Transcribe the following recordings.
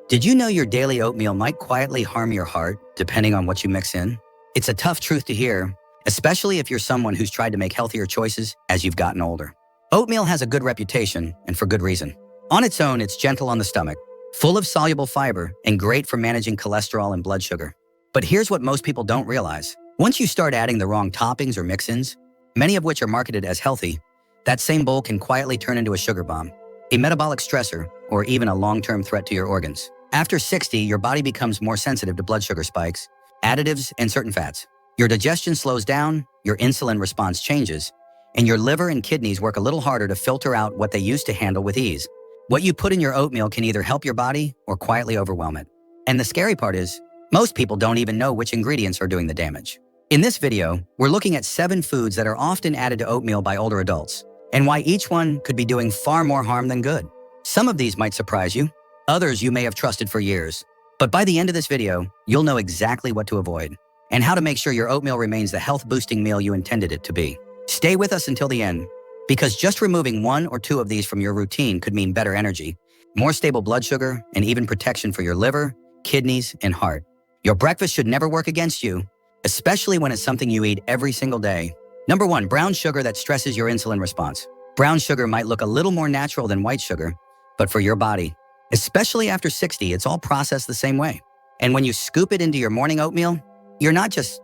Did you know your daily oatmeal might quietly harm your heart depending on what you mix in? It's a tough truth to hear, especially if you're someone who's tried to make healthier choices as you've gotten older. Oatmeal has a good reputation, and for good reason. On its own, it's gentle on the stomach, full of soluble fiber, and great for managing cholesterol and blood sugar. But here's what most people don't realize. Once you start adding the wrong toppings or mix-ins, many of which are marketed as healthy, that same bowl can quietly turn into a sugar bomb, a metabolic stressor, or even a long-term threat to your organs. After 60, your body becomes more sensitive to blood sugar spikes, additives, and certain fats. Your digestion slows down, your insulin response changes, and your liver and kidneys work a little harder to filter out what they used to handle with ease. What you put in your oatmeal can either help your body or quietly overwhelm it. And the scary part is, most people don't even know which ingredients are doing the damage. In this video, we're looking at 7 foods that are often added to oatmeal by older adults, and why each one could be doing far more harm than good. Some of these might surprise you. Others you may have trusted for years. But by the end of this video, you'll know exactly what to avoid and how to make sure your oatmeal remains the health-boosting meal you intended it to be. Stay with us until the end, because just removing 1 or 2 of these from your routine could mean better energy, more stable blood sugar, and even protection for your liver, kidneys, and heart. Your breakfast should never work against you, especially when it's something you eat every single day. Number 1, brown sugar that stresses your insulin response. Brown sugar might look a little more natural than white sugar, but for your body, especially after 60, it's all processed the same way. And when you scoop it into your morning oatmeal, you're not just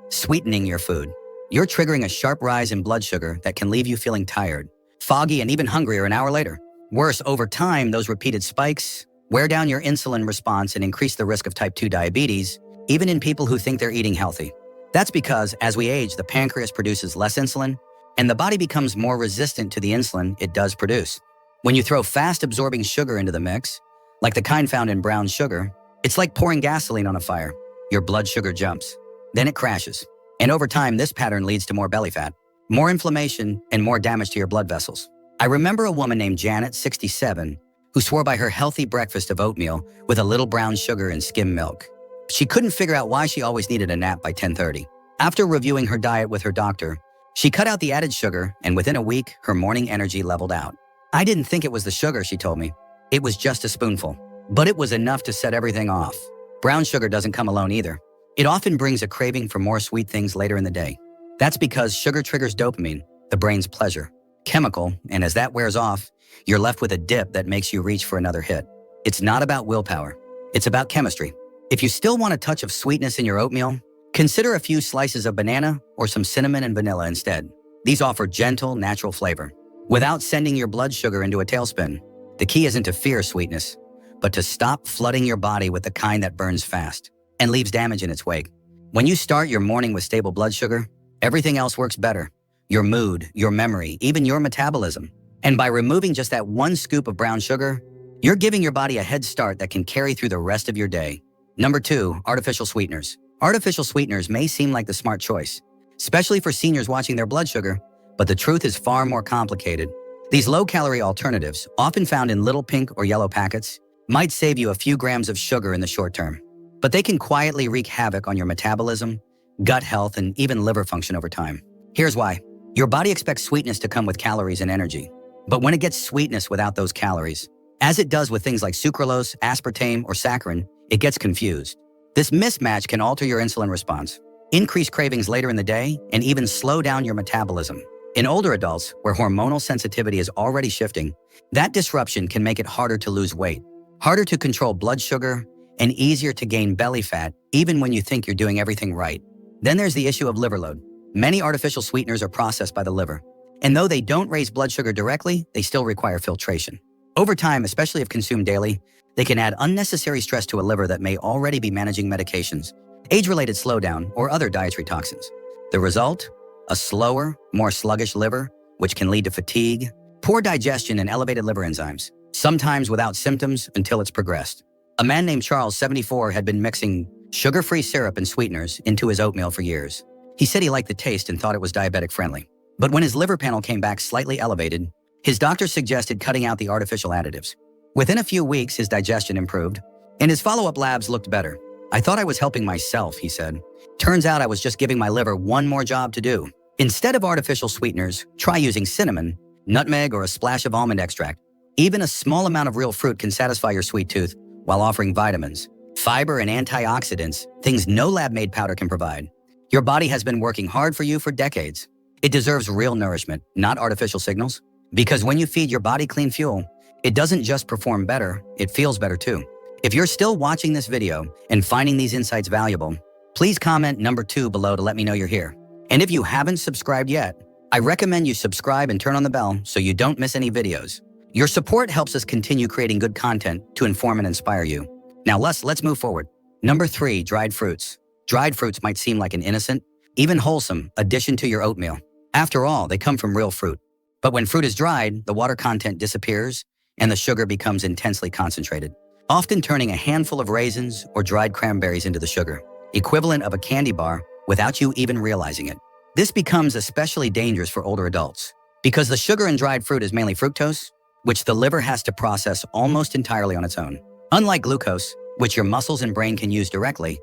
sweetening your food. You're triggering a sharp rise in blood sugar that can leave you feeling tired, foggy, and even hungrier an hour later. Worse, over time, those repeated spikes wear down your insulin response and increase the risk of type 2 diabetes, even in people who think they're eating healthy. That's because as we age, the pancreas produces less insulin, and the body becomes more resistant to the insulin it does produce. When you throw fast-absorbing sugar into the mix, like the kind found in brown sugar, it's like pouring gasoline on a fire. Your blood sugar jumps, then it crashes. And over time, this pattern leads to more belly fat, more inflammation, and more damage to your blood vessels. I remember a woman named Janet, 67, who swore by her healthy breakfast of oatmeal with a little brown sugar and skim milk. She couldn't figure out why she always needed a nap by 10:30. After reviewing her diet with her doctor, she cut out the added sugar, and within a week, her morning energy leveled out. I didn't think it was the sugar, she told me. It was just a spoonful, but it was enough to set everything off. Brown sugar doesn't come alone either. It often brings a craving for more sweet things later in the day. That's because sugar triggers dopamine, the brain's pleasure chemical, and as that wears off, you're left with a dip that makes you reach for another hit. It's not about willpower. It's about chemistry. If you still want a touch of sweetness in your oatmeal, consider a few slices of banana or some cinnamon and vanilla instead. These offer gentle, natural flavor, without sending your blood sugar into a tailspin. The key isn't to fear sweetness, but to stop flooding your body with the kind that burns fast and leaves damage in its wake. When you start your morning with stable blood sugar, everything else works better. Your mood, your memory, even your metabolism. And by removing just that 1 scoop of brown sugar, you're giving your body a head start that can carry through the rest of your day. Number 2, artificial sweeteners. Artificial sweeteners may seem like the smart choice, especially for seniors watching their blood sugar, but the truth is far more complicated. These low-calorie alternatives, often found in little pink or yellow packets, might save you a few grams of sugar in the short term, but they can quietly wreak havoc on your metabolism, gut health, and even liver function over time. Here's why. Your body expects sweetness to come with calories and energy, but when it gets sweetness without those calories, as it does with things like sucralose, aspartame, or saccharin, it gets confused. This mismatch can alter your insulin response, increase cravings later in the day, and even slow down your metabolism. In older adults, where hormonal sensitivity is already shifting, that disruption can make it harder to lose weight, harder to control blood sugar, and easier to gain belly fat, even when you think you're doing everything right. Then there's the issue of liver load. Many artificial sweeteners are processed by the liver, and though they don't raise blood sugar directly, they still require filtration. Over time, especially if consumed daily, they can add unnecessary stress to a liver that may already be managing medications, age-related slowdown, or other dietary toxins. The result? A slower, more sluggish liver, which can lead to fatigue, poor digestion, and elevated liver enzymes, sometimes without symptoms until it's progressed. A man named Charles, 74, had been mixing sugar-free syrup and sweeteners into his oatmeal for years. He said he liked the taste and thought it was diabetic-friendly. But when his liver panel came back slightly elevated, his doctor suggested cutting out the artificial additives. Within a few weeks, his digestion improved, and his follow-up labs looked better. I thought I was helping myself, he said. Turns out I was just giving my liver one more job to do. Instead of artificial sweeteners, try using cinnamon, nutmeg, or a splash of almond extract. Even a small amount of real fruit can satisfy your sweet tooth while offering vitamins, fiber, and antioxidants, things no lab-made powder can provide. Your body has been working hard for you for decades. It deserves real nourishment, not artificial signals. Because when you feed your body clean fuel, it doesn't just perform better, it feels better too. If you're still watching this video and finding these insights valuable, please comment number 2 below to let me know you're here. And if you haven't subscribed yet, I recommend you subscribe and turn on the bell so you don't miss any videos. Your support helps us continue creating good content to inform and inspire you. Now let's move forward. Number 3, dried fruits. Dried fruits might seem like an innocent, even wholesome addition to your oatmeal. After all, they come from real fruit. But when fruit is dried, the water content disappears and the sugar becomes intensely concentrated, often turning a handful of raisins or dried cranberries into the sugar, equivalent of a candy bar without you even realizing it. This becomes especially dangerous for older adults because the sugar in dried fruit is mainly fructose, which the liver has to process almost entirely on its own. Unlike glucose, which your muscles and brain can use directly,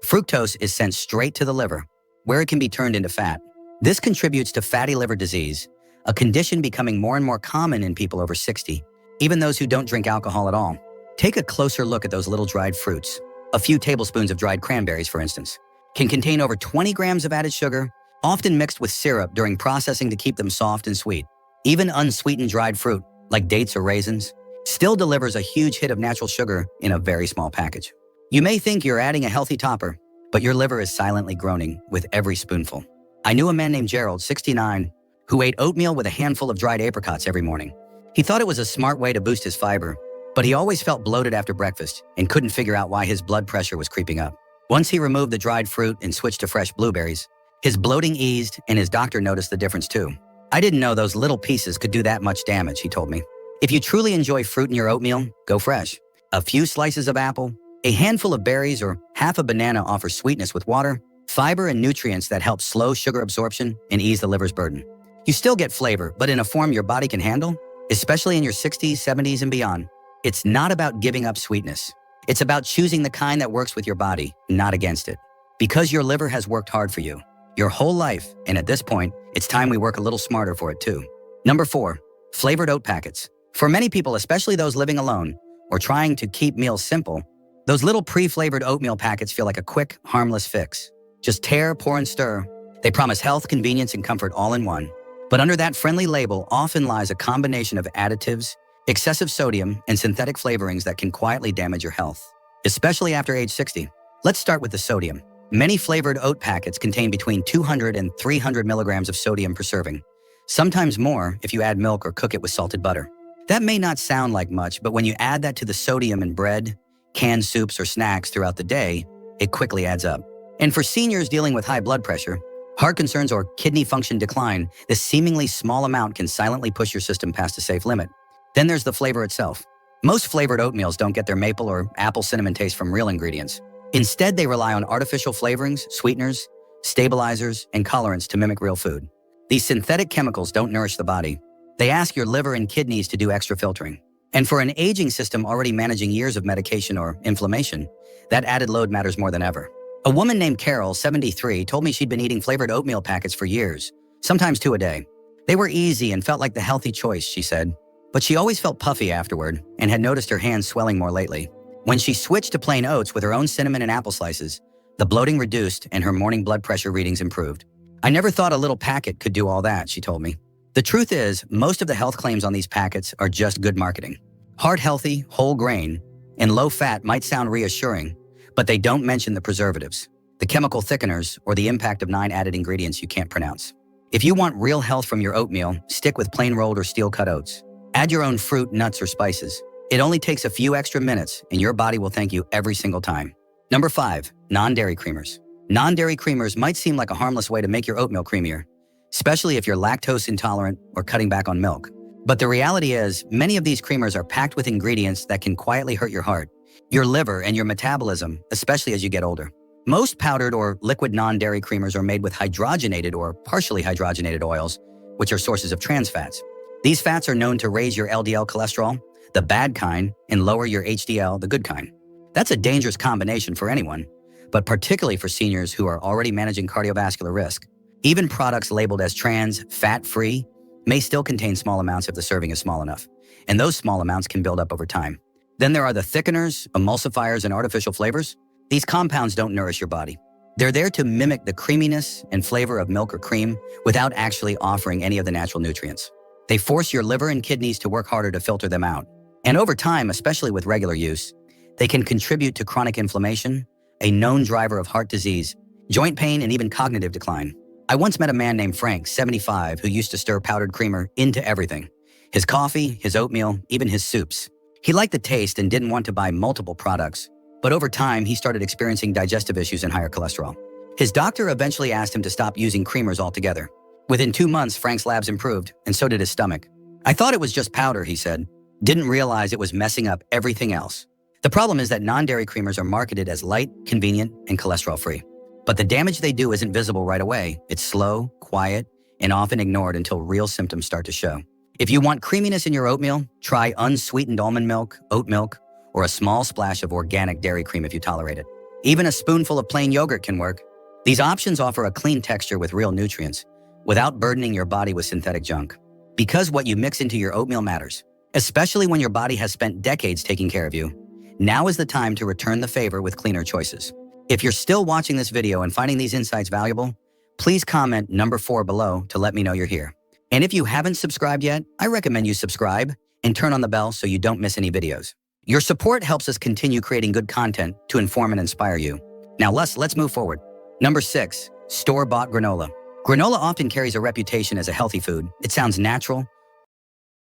fructose is sent straight to the liver, where it can be turned into fat. This contributes to fatty liver disease, a condition becoming more and more common in people over 60, even those who don't drink alcohol at all. Take a closer look at those little dried fruits. A few tablespoons of dried cranberries, for instance, can contain over 20 grams of added sugar, often mixed with syrup during processing to keep them soft and sweet. Even unsweetened dried fruit, like dates or raisins, still delivers a huge hit of natural sugar in a very small package. You may think you're adding a healthy topper, but your liver is silently groaning with every spoonful. I knew a man named Gerald, 69, who ate oatmeal with a handful of dried apricots every morning. He thought it was a smart way to boost his fiber, but he always felt bloated after breakfast and couldn't figure out why his blood pressure was creeping up. Once he removed the dried fruit and switched to fresh blueberries, his bloating eased and his doctor noticed the difference too. I didn't know those little pieces could do that much damage, he told me. If you truly enjoy fruit in your oatmeal, go fresh. A few slices of apple, a handful of berries, or half a banana offer sweetness with water, fiber, and nutrients that help slow sugar absorption and ease the liver's burden. You still get flavor, but in a form your body can handle, especially in your 60s, 70s, and beyond. It's not about giving up sweetness. It's about choosing the kind that works with your body, not against it. Because your liver has worked hard for you your whole life, and at this point, it's time we work a little smarter for it too. Number 4, flavored oat packets. For many people, especially those living alone or trying to keep meals simple, those little pre-flavored oatmeal packets feel like a quick, harmless fix. Just tear, pour, and stir. They promise health, convenience, and comfort all in one. But under that friendly label often lies a combination of additives, excessive sodium, and synthetic flavorings that can quietly damage your health, especially after age 60. Let's start with the sodium. Many flavored oat packets contain between 200 and 300 milligrams of sodium per serving, sometimes more if you add milk or cook it with salted butter. That may not sound like much, but when you add that to the sodium in bread, canned soups, or snacks throughout the day, it quickly adds up. And for seniors dealing with high blood pressure, heart concerns, or kidney function decline, this seemingly small amount can silently push your system past a safe limit. Then there's the flavor itself. Most flavored oatmeals don't get their maple or apple cinnamon taste from real ingredients. Instead, they rely on artificial flavorings, sweeteners, stabilizers, and colorants to mimic real food. These synthetic chemicals don't nourish the body. They ask your liver and kidneys to do extra filtering. And for an aging system already managing years of medication or inflammation, that added load matters more than ever. A woman named Carol, 73, told me she'd been eating flavored oatmeal packets for years, sometimes 2 a day. They were easy and felt like the healthy choice, she said. But she always felt puffy afterward and had noticed her hands swelling more lately. When she switched to plain oats with her own cinnamon and apple slices, the bloating reduced and her morning blood pressure readings improved. I never thought a little packet could do all that, she told me. The truth is, most of the health claims on these packets are just good marketing. Heart healthy, whole grain, and low fat might sound reassuring, but they don't mention the preservatives, the chemical thickeners, or the impact of 9 added ingredients you can't pronounce. If you want real health from your oatmeal, stick with plain rolled or steel-cut oats. Add your own fruit, nuts, or spices. It only takes a few extra minutes, and your body will thank you every single time. Number 5, non-dairy creamers. Non-dairy creamers might seem like a harmless way to make your oatmeal creamier, especially if you're lactose intolerant or cutting back on milk. But the reality is, many of these creamers are packed with ingredients that can quietly hurt your heart, your liver, and your metabolism, especially as you get older. Most powdered or liquid non-dairy creamers are made with hydrogenated or partially hydrogenated oils, which are sources of trans fats. These fats are known to raise your LDL cholesterol, the bad kind, and lower your HDL, the good kind. That's a dangerous combination for anyone, but particularly for seniors who are already managing cardiovascular risk. Even products labeled as trans, fat-free, may still contain small amounts if the serving is small enough, and those small amounts can build up over time. Then there are the thickeners, emulsifiers, and artificial flavors. These compounds don't nourish your body. They're there to mimic the creaminess and flavor of milk or cream without actually offering any of the natural nutrients. They force your liver and kidneys to work harder to filter them out. And over time, especially with regular use, they can contribute to chronic inflammation, a known driver of heart disease, joint pain, and even cognitive decline. I once met a man named Frank, 75, who used to stir powdered creamer into everything. His coffee, his oatmeal, even his soups. He liked the taste and didn't want to buy multiple products. But over time, he started experiencing digestive issues and higher cholesterol. His doctor eventually asked him to stop using creamers altogether. Within 2 months, Frank's labs improved, and so did his stomach. I thought it was just powder, he said. Didn't realize it was messing up everything else. The problem is that non-dairy creamers are marketed as light, convenient, and cholesterol-free. But the damage they do isn't visible right away. It's slow, quiet, and often ignored until real symptoms start to show. If you want creaminess in your oatmeal, try unsweetened almond milk, oat milk, or a small splash of organic dairy cream if you tolerate it. Even a spoonful of plain yogurt can work. These options offer a clean texture with real nutrients, without burdening your body with synthetic junk. Because what you mix into your oatmeal matters, especially when your body has spent decades taking care of you. Now is the time to return the favor with cleaner choices. If you're still watching this video and finding these insights valuable, please comment number 4 below to let me know you're here. And if you haven't subscribed yet, I recommend you subscribe and turn on the bell so you don't miss any videos. Your support helps us continue creating good content to inform and inspire you. Now let's move forward. Number 6, store-bought granola. Granola often carries a reputation as a healthy food. It sounds natural,